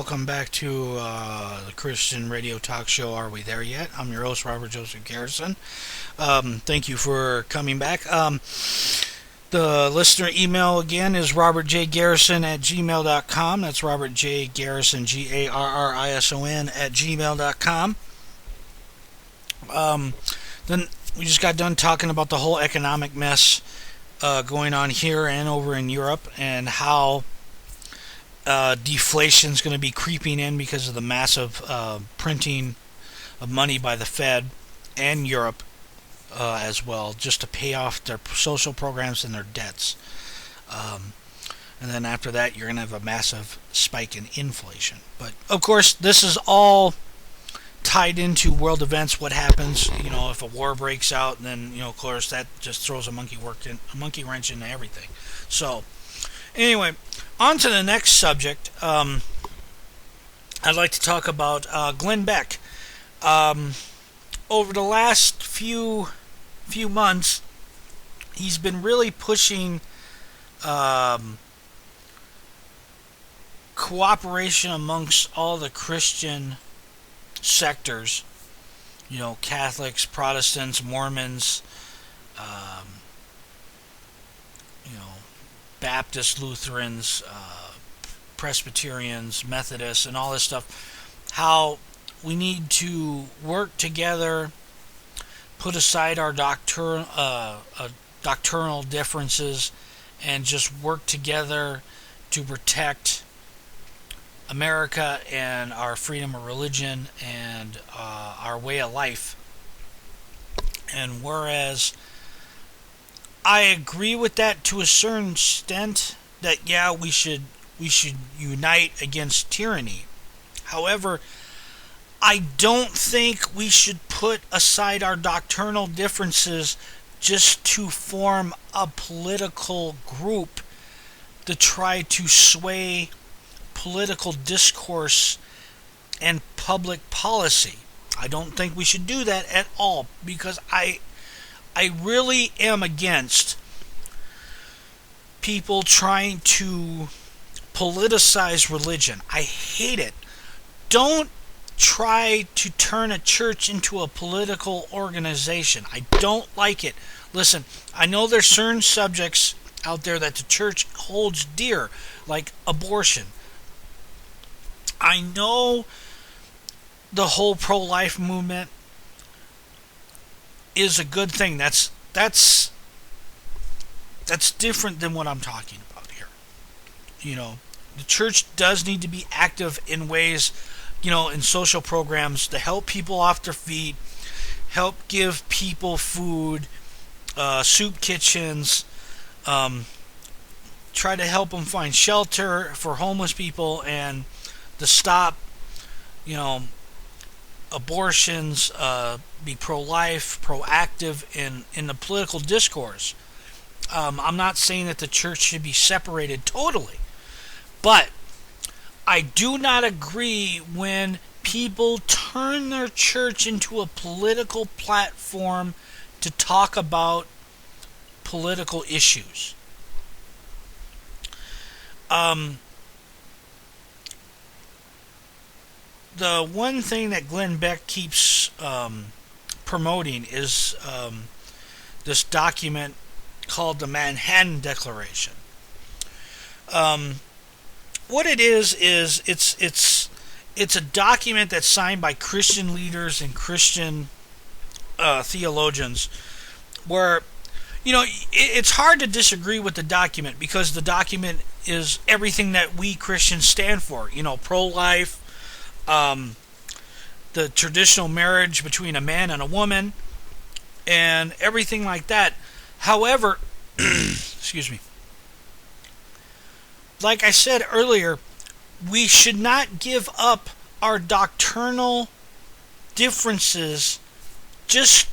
welcome back to the Christian radio talk show. Are we there yet? I'm your host, Robert Joseph Garrison. Thank you for coming back. The listener email again is robertjgarrison@gmail.com. That's Robert J. Garrison, Garrison @gmail.com. Then we just got done talking about the whole economic mess going on here and over in Europe, and how deflation is going to be creeping in because of the massive printing of money by the Fed and Europe as well, just to pay off their social programs and their debts. And then after that, you're going to have a massive spike in inflation. But of course, this is all tied into world events. What happens, if a war breaks out, and then of course that just throws a monkey wrench into everything. So anyway, on to the next subject. I'd like to talk about Glenn Beck. Over the last few months, he's been really pushing cooperation amongst all the Christian sectors, Catholics, Protestants, Mormons, Baptists, Lutherans, Presbyterians, Methodists, and all this stuff. How we need to work together, put aside our doctrinal differences, and just work together to protect America and our freedom of religion and our way of life. And whereas I agree with that to a certain extent, that we should unite against tyranny. However, I don't think we should put aside our doctrinal differences just to form a political group to try to sway political discourse and public policy. I don't think we should do that at all, because I really am against people trying to politicize religion. I hate it. Don't try to turn a church into a political organization. I don't like it. Listen, I know there's certain subjects out there that the church holds dear, like abortion. I know the whole pro-life movement is a good thing. That's different than what I'm talking about here. The church does need to be active in ways, in social programs to help people off their feet, help give people food, soup kitchens, try to help them find shelter for homeless people, and to stop, abortions, be pro-life, proactive in the political discourse. I'm not saying that the church should be separated totally, but I do not agree when people turn their church into a political platform to talk about political issues. The one thing that Glenn Beck keeps promoting is this document called the Manhattan Declaration. What it is it's a document that's signed by Christian leaders and Christian theologians, where it's hard to disagree with the document, because the document is everything that we Christians stand for. Pro-life, the traditional marriage between a man and a woman, and everything like that. However, excuse me, like I said earlier, we should not give up our doctrinal differences just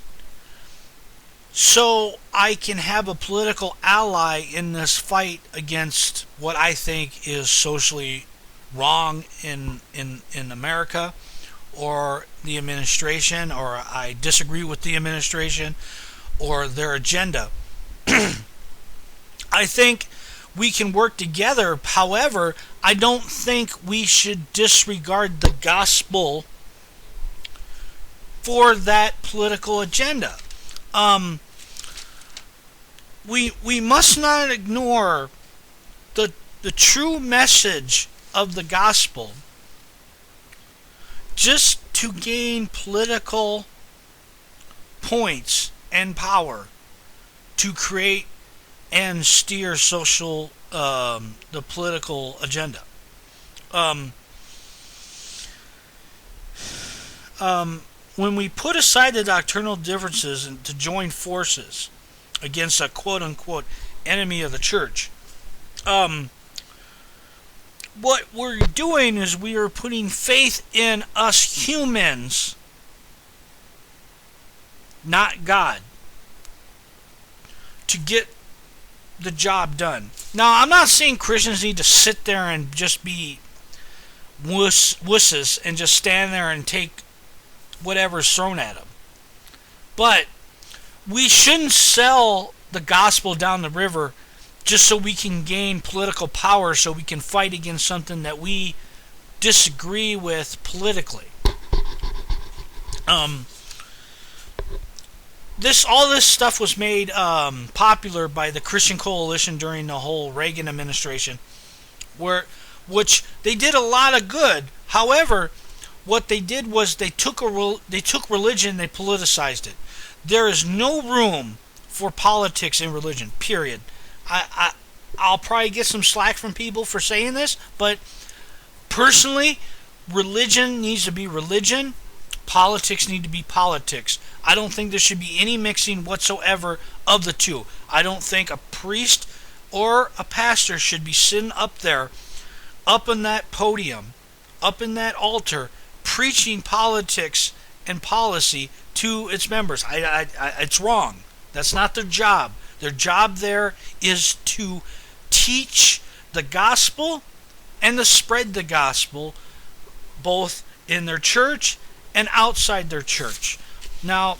so I can have a political ally in this fight against what I think is socially wrong in America, or the administration, or I disagree with the administration or their agenda. I think we can work together. However, I don't think we should disregard the gospel for that political agenda. We must not ignore the true message of the gospel just to gain political points and power to create and steer the political agenda. When we put aside the doctrinal differences and to join forces against a quote-unquote enemy of the church, what we're doing is we are putting faith in us humans, not God, to get the job done. Now, I'm not saying Christians need to sit there and just be wusses and just stand there and take whatever's thrown at them. But we shouldn't sell the gospel down the river just so we can gain political power, so we can fight against something that we disagree with politically. All this stuff was made popular by the Christian Coalition during the whole Reagan administration, which they did a lot of good. However, what they did was they took religion, they politicized it. There is no room for politics in religion, period. I'll probably get some slack from people for saying this, but personally, religion needs to be religion. Politics need to be politics. I don't think there should be any mixing whatsoever of the two. I don't think a priest or a pastor should be sitting up there, up in that podium, up in that altar, preaching politics and policy to its members. It's wrong. That's not their job. Their job there is to teach the gospel and to spread the gospel both in their church and outside their church. Now,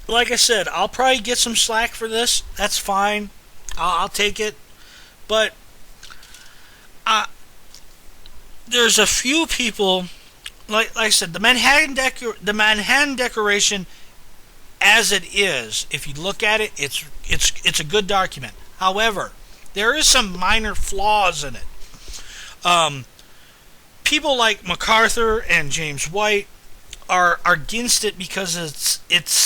like I said, I'll probably get some slack for this. That's fine. I'll take it. But there's a few people, like I said, the Manhattan Declaration, as it is, if you look at it, it's a good document. However, there is some minor flaws in it. People like MacArthur and James White are against it because it's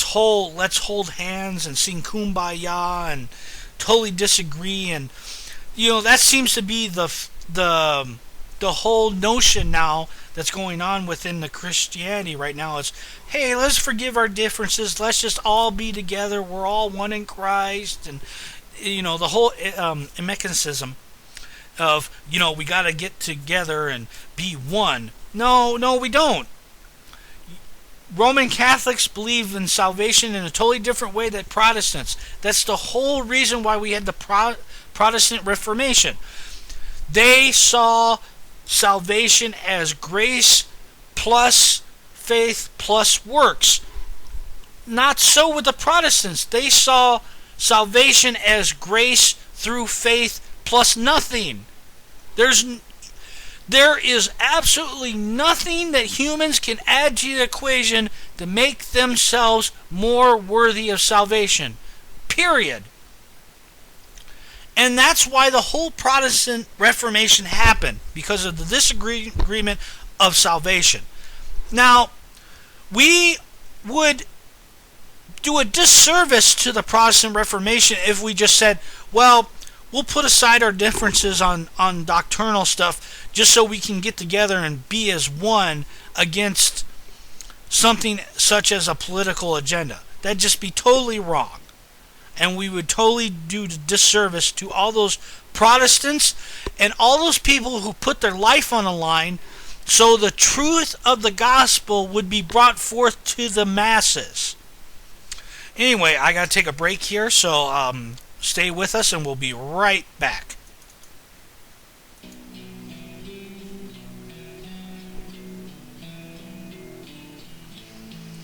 whole let's hold hands and sing Kumbaya and totally disagree, and that seems to be the whole notion now that's going on within the Christianity right now. Is, hey, let's forgive our differences, let's just all be together, we're all one in Christ, and the whole mechanicism of we got to get together and be one. No, we don't. Roman Catholics believe in salvation in a totally different way than Protestants. That's the whole reason why we had the Protestant Reformation. They saw salvation as grace plus faith plus works. Not so with the Protestants. They saw salvation as grace through faith plus nothing. There is absolutely nothing that humans can add to the equation to make themselves more worthy of salvation. Period. And that's why the whole Protestant Reformation happened, because of the disagreement of salvation. Now, we would do a disservice to the Protestant Reformation if we just said, well, we'll put aside our differences on doctrinal stuff just so we can get together and be as one against something such as a political agenda. That'd just be totally wrong. And we would totally do the disservice to all those Protestants and all those people who put their life on the line so the truth of the gospel would be brought forth to the masses. Anyway, I got to take a break here, so stay with us and we'll be right back.